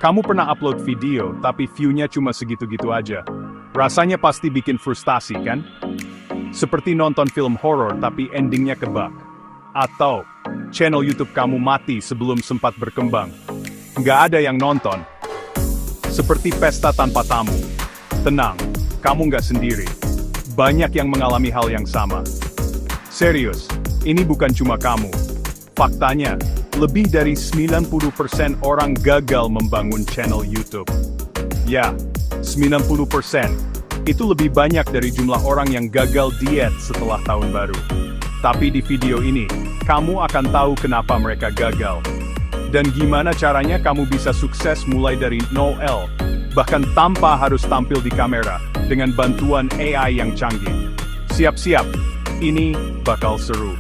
Kamu pernah upload video, tapi view-nya cuma segitu-gitu aja. Rasanya pasti bikin frustasi, kan? Seperti nonton film horor tapi endingnya kebak. Atau, channel YouTube kamu mati sebelum sempat berkembang. Nggak ada yang nonton. Seperti pesta tanpa tamu. Tenang, kamu nggak sendiri. Banyak yang mengalami hal yang sama. Serius, ini bukan cuma kamu. Faktanya, lebih dari 90% orang gagal membangun channel YouTube. Ya, 90%. Itu lebih banyak dari jumlah orang yang gagal diet setelah tahun baru. Tapi di video ini, kamu akan tahu kenapa mereka gagal. Dan gimana caranya kamu bisa sukses mulai dari 0, bahkan tanpa harus tampil di kamera, dengan bantuan AI yang canggih. Siap-siap, ini bakal seru.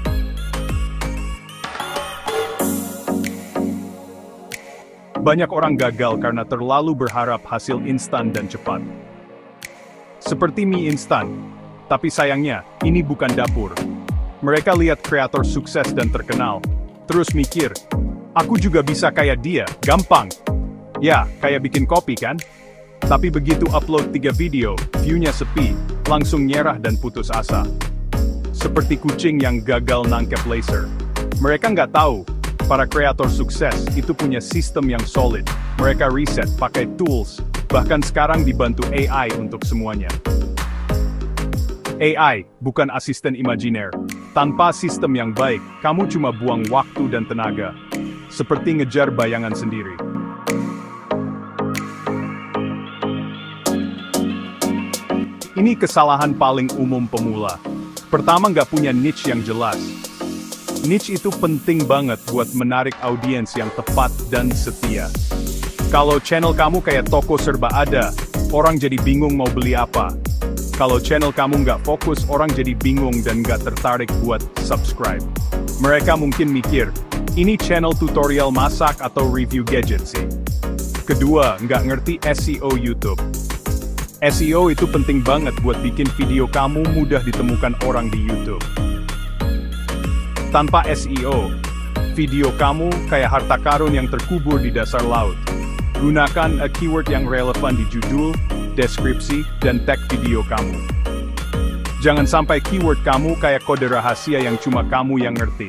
Banyak orang gagal karena terlalu berharap hasil instan dan cepat. Seperti mie instan, tapi sayangnya, ini bukan dapur. Mereka lihat kreator sukses dan terkenal, terus mikir, aku juga bisa kayak dia, gampang. Ya, kayak bikin kopi kan? Tapi begitu upload 3 video, view-nya sepi, langsung nyerah dan putus asa. Seperti kucing yang gagal nangkep laser. Mereka nggak tahu, para kreator sukses itu punya sistem yang solid. Mereka riset, pakai tools, bahkan sekarang dibantu AI untuk semuanya. AI, bukan asisten imajiner. Tanpa sistem yang baik, kamu cuma buang waktu dan tenaga. Seperti ngejar bayangan sendiri. Ini kesalahan paling umum pemula. Pertama, nggak punya niche yang jelas. Niche itu penting banget buat menarik audiens yang tepat dan setia. Kalau channel kamu kayak toko serba ada, orang jadi bingung mau beli apa. Kalau channel kamu nggak fokus, orang jadi bingung dan nggak tertarik buat subscribe. Mereka mungkin mikir, ini channel tutorial masak atau review gadget sih. Kedua, nggak ngerti SEO YouTube. SEO itu penting banget buat bikin video kamu mudah ditemukan orang di YouTube. Tanpa SEO, video kamu kayak harta karun yang terkubur di dasar laut. Gunakan keyword yang relevan di judul, deskripsi, dan tag video kamu. Jangan sampai keyword kamu kayak kode rahasia yang cuma kamu yang ngerti.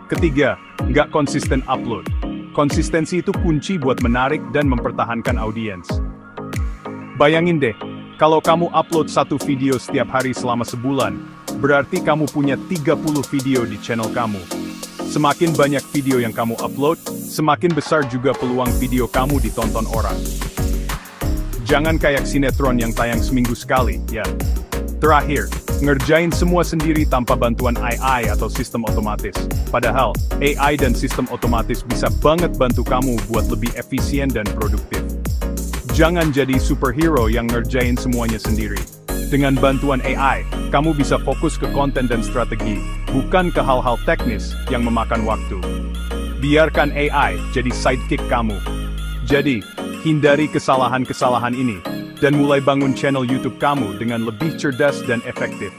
Ketiga, nggak konsisten upload. Konsistensi itu kunci buat menarik dan mempertahankan audiens. Bayangin deh, kalau kamu upload 1 video setiap hari selama sebulan, berarti kamu punya 30 video di channel kamu. Semakin banyak video yang kamu upload, semakin besar juga peluang video kamu ditonton orang. Jangan kayak sinetron yang tayang seminggu sekali, ya. Terakhir, ngerjain semua sendiri tanpa bantuan AI atau sistem otomatis. Padahal, AI dan sistem otomatis bisa banget bantu kamu buat lebih efisien dan produktif. Jangan jadi superhero yang ngerjain semuanya sendiri. Dengan bantuan AI, kamu bisa fokus ke konten dan strategi, bukan ke hal-hal teknis yang memakan waktu. Biarkan AI jadi sidekick kamu. Jadi, hindari kesalahan-kesalahan ini, dan mulai bangun channel YouTube kamu dengan lebih cerdas dan efektif.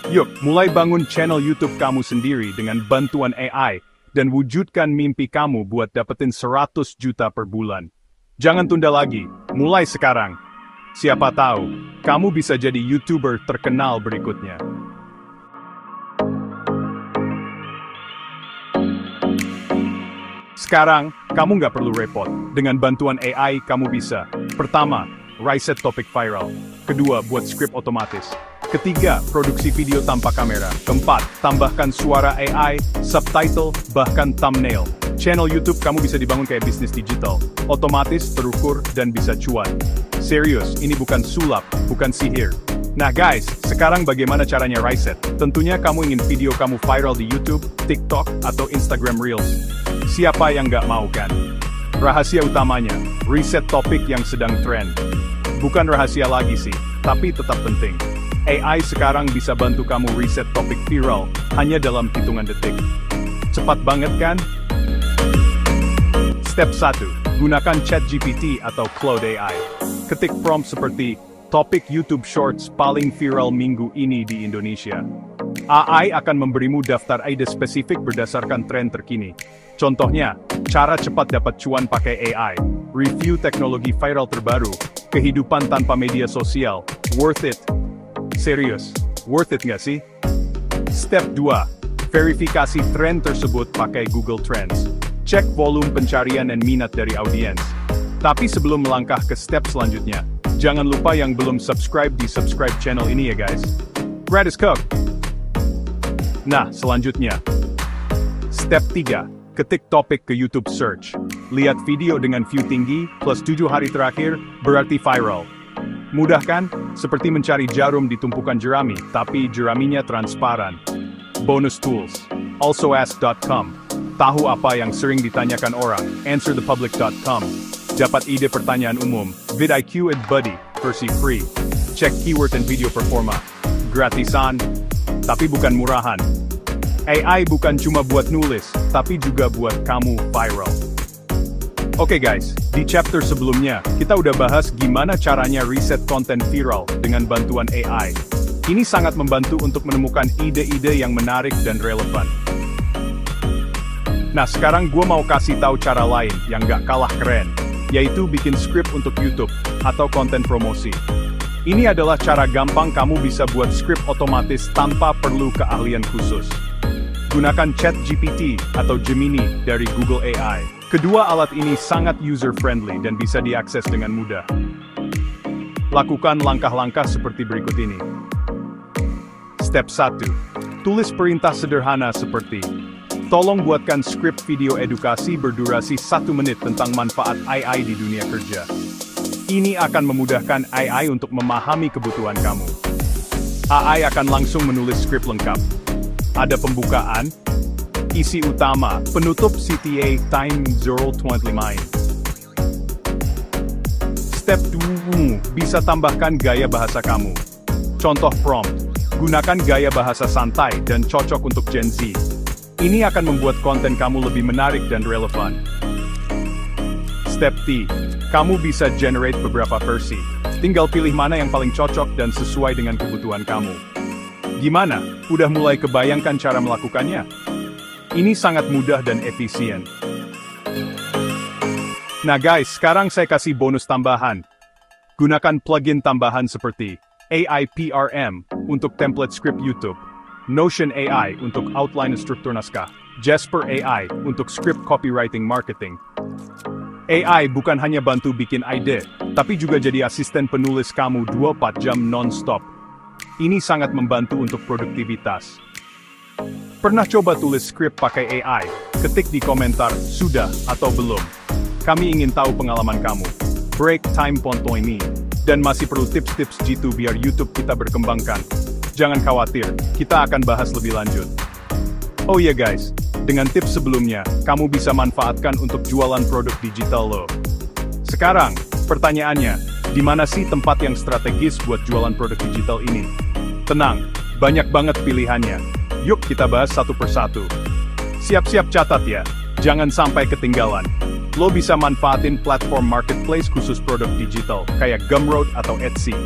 Yuk, mulai bangun channel YouTube kamu sendiri dengan bantuan AI, dan wujudkan mimpi kamu buat dapetin 100 juta per bulan. Jangan tunda lagi, mulai sekarang. Siapa tahu, kamu bisa jadi YouTuber terkenal berikutnya. Sekarang, kamu nggak perlu repot. Dengan bantuan AI, kamu bisa. Pertama, riset topik viral. Kedua, buat skrip otomatis. Ketiga, produksi video tanpa kamera. Keempat, tambahkan suara AI, subtitle, bahkan thumbnail. Channel YouTube kamu bisa dibangun kayak bisnis digital. Otomatis, terukur, dan bisa cuan. Serius, ini bukan sulap, bukan sihir. Nah guys, sekarang bagaimana caranya riset? Tentunya kamu ingin video kamu viral di YouTube, TikTok, atau Instagram Reels. Siapa yang nggak mau kan? Rahasia utamanya, riset topik yang sedang trend. Bukan rahasia lagi sih, tapi tetap penting. AI sekarang bisa bantu kamu riset topik viral, hanya dalam hitungan detik. Cepat banget kan? Step 1. Gunakan ChatGPT atau Claude AI. Ketik prompt seperti, topik YouTube Shorts paling viral minggu ini di Indonesia. AI akan memberimu daftar ide spesifik berdasarkan tren terkini. Contohnya, cara cepat dapat cuan pakai AI, review teknologi viral terbaru, kehidupan tanpa media sosial, worth it? Serius, worth it nggak sih? Step 2. Verifikasi tren tersebut pakai Google Trends. Cek volume pencarian dan minat dari audiens. Tapi sebelum melangkah ke step selanjutnya, jangan lupa yang belum subscribe di subscribe channel ini ya guys. Brad is cook. Nah, selanjutnya. Step 3. Ketik topik ke YouTube search. Lihat video dengan view tinggi, plus 7 hari terakhir, berarti viral. Mudah kan? Seperti mencari jarum di tumpukan jerami, tapi jeraminya transparan. Bonus tools. AlsoAsk.com. Tahu apa yang sering ditanyakan orang, AnswerThePublic.com. Dapat ide pertanyaan umum, vidIQ and Buddy, versi free. Cek keyword dan video performa. Gratisan, tapi bukan murahan. AI bukan cuma buat nulis, tapi juga buat kamu viral. Oke guys, di chapter sebelumnya, kita udah bahas gimana caranya riset konten viral dengan bantuan AI. Ini sangat membantu untuk menemukan ide-ide yang menarik dan relevan. Nah sekarang gue mau kasih tahu cara lain yang gak kalah keren, yaitu bikin script untuk YouTube, atau konten promosi. Ini adalah cara gampang kamu bisa buat script otomatis tanpa perlu keahlian khusus. Gunakan ChatGPT atau Gemini dari Google AI. Kedua alat ini sangat user-friendly dan bisa diakses dengan mudah. Lakukan langkah-langkah seperti berikut ini. Step 1. Tulis perintah sederhana seperti, tolong buatkan skrip video edukasi berdurasi 1 menit tentang manfaat AI di dunia kerja. Ini akan memudahkan AI untuk memahami kebutuhan kamu. AI akan langsung menulis skrip lengkap. Ada pembukaan, isi utama, penutup CTA, time 0.5. Step 2, bisa tambahkan gaya bahasa kamu. Contoh prompt, gunakan gaya bahasa santai dan cocok untuk Gen Z. Ini akan membuat konten kamu lebih menarik dan relevan. Step 3, kamu bisa generate beberapa versi. Tinggal pilih mana yang paling cocok dan sesuai dengan kebutuhan kamu. Gimana? Udah mulai kebayangkan cara melakukannya? Ini sangat mudah dan efisien. Nah guys, sekarang saya kasih bonus tambahan. Gunakan plugin tambahan seperti AI PRM untuk template script YouTube, Notion AI untuk outline struktur naskah, Jasper AI untuk script copywriting marketing. AI bukan hanya bantu bikin ide, tapi juga jadi asisten penulis kamu 24 jam non-stop. Ini sangat membantu untuk produktivitas. Pernah coba tulis skrip pakai AI? Ketik di komentar, sudah atau belum. Kami ingin tahu pengalaman kamu. Break time ponto ini. Dan masih perlu tips-tips G2 biar YouTube kita berkembangkan. Jangan khawatir, kita akan bahas lebih lanjut. Oh iya guys, dengan tips sebelumnya, kamu bisa manfaatkan untuk jualan produk digital lo. Sekarang, pertanyaannya, di mana sih tempat yang strategis buat jualan produk digital ini? Tenang, banyak banget pilihannya. Yuk kita bahas satu persatu. Siap-siap catat ya, jangan sampai ketinggalan. Lo bisa manfaatin platform marketplace khusus produk digital, kayak Gumroad atau Etsy.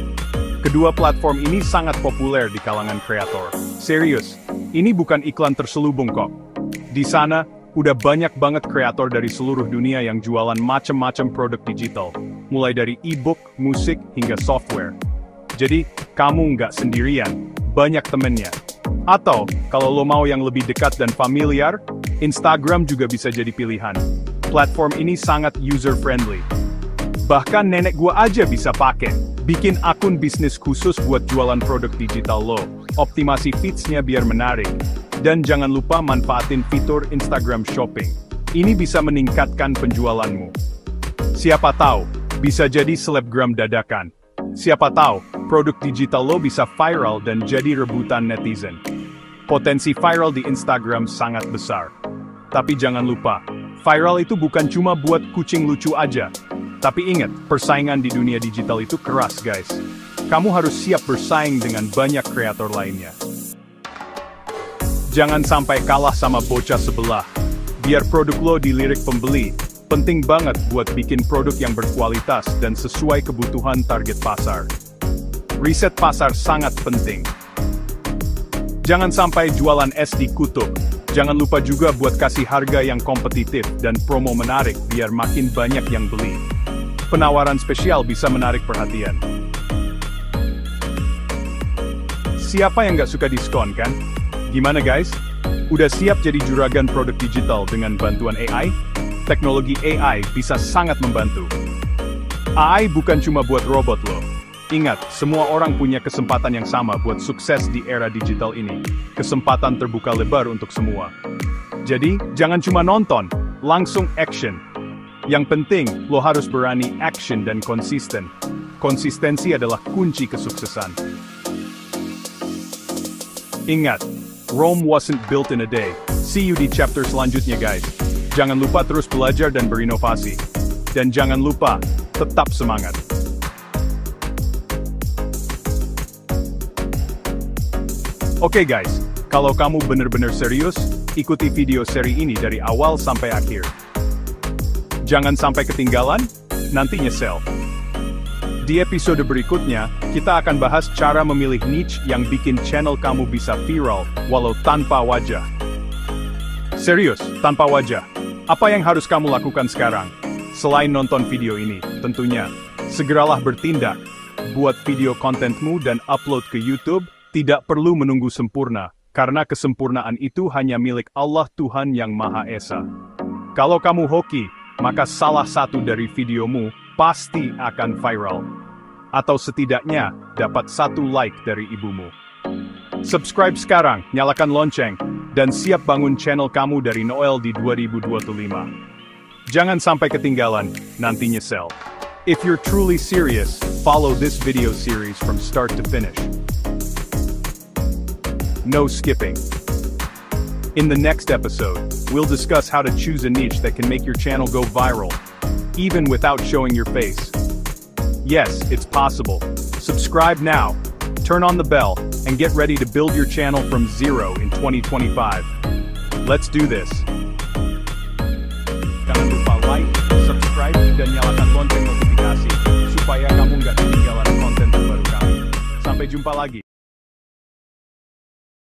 Kedua platform ini sangat populer di kalangan kreator. Serius, ini bukan iklan terselubung kok. Di sana, udah banyak banget kreator dari seluruh dunia yang jualan macem-macem produk digital. Mulai dari e-book, musik, hingga software. Jadi, kamu nggak sendirian, banyak temennya. Atau, kalau lo mau yang lebih dekat dan familiar, Instagram juga bisa jadi pilihan. Platform ini sangat user-friendly. Bahkan nenek gua aja bisa pakai. Bikin akun bisnis khusus buat jualan produk digital lo. Optimasi feeds-nya biar menarik. Dan jangan lupa manfaatin fitur Instagram Shopping. Ini bisa meningkatkan penjualanmu. Siapa tahu, bisa jadi selebgram dadakan. Siapa tahu, produk digital lo bisa viral dan jadi rebutan netizen. Potensi viral di Instagram sangat besar. Tapi jangan lupa, viral itu bukan cuma buat kucing lucu aja. Tapi ingat, persaingan di dunia digital itu keras guys. Kamu harus siap bersaing dengan banyak kreator lainnya. Jangan sampai kalah sama bocah sebelah. Biar produk lo dilirik pembeli, penting banget buat bikin produk yang berkualitas dan sesuai kebutuhan target pasar. Riset pasar sangat penting. Jangan sampai jualan es di kutub. Jangan lupa juga buat kasih harga yang kompetitif dan promo menarik biar makin banyak yang beli. penawaran spesial bisa menarik perhatian. Siapa yang nggak suka diskon kan? Gimana guys? Udah siap jadi juragan produk digital dengan bantuan AI? Teknologi AI bisa sangat membantu. AI bukan cuma buat robot loh. Ingat, semua orang punya kesempatan yang sama buat sukses di era digital ini. Kesempatan terbuka lebar untuk semua. Jadi, jangan cuma nonton, langsung action. Yang penting, lo harus berani action dan konsisten. Konsistensi adalah kunci kesuksesan. Ingat, Rome wasn't built in a day. See you di chapter selanjutnya guys. Jangan lupa terus belajar dan berinovasi. Dan jangan lupa, tetap semangat. Oke guys, kalau kamu benar-benar serius, ikuti video seri ini dari awal sampai akhir. Jangan sampai ketinggalan, nanti nyesel. Di episode berikutnya, kita akan bahas cara memilih niche yang bikin channel kamu bisa viral, walau tanpa wajah. Serius, tanpa wajah. Apa yang harus kamu lakukan sekarang? Selain nonton video ini, tentunya, segeralah bertindak. Buat video kontenmu dan upload ke YouTube, tidak perlu menunggu sempurna, karena kesempurnaan itu hanya milik Allah Tuhan Yang Maha Esa. Kalau kamu hoki, maka salah satu dari videomu pasti akan viral. Atau setidaknya, dapat 1 like dari ibumu. Subscribe sekarang, nyalakan lonceng, dan siap bangun channel kamu dari Noel di 2025. Jangan sampai ketinggalan, nanti nyesel. If you're truly serious, follow this video series from start to finish. No skipping. In the next episode, we'll discuss how to choose a niche that can make your channel go viral, even without showing your face. Yes, it's possible. Subscribe now, turn on the bell, and get ready to build your channel from zero in 2025. Let's do this. Jangan lupa like, subscribe, dan nyalakan lonceng notifikasi, supaya kamu nggak ketinggalan konten terbaru kami. Sampai jumpa lagi.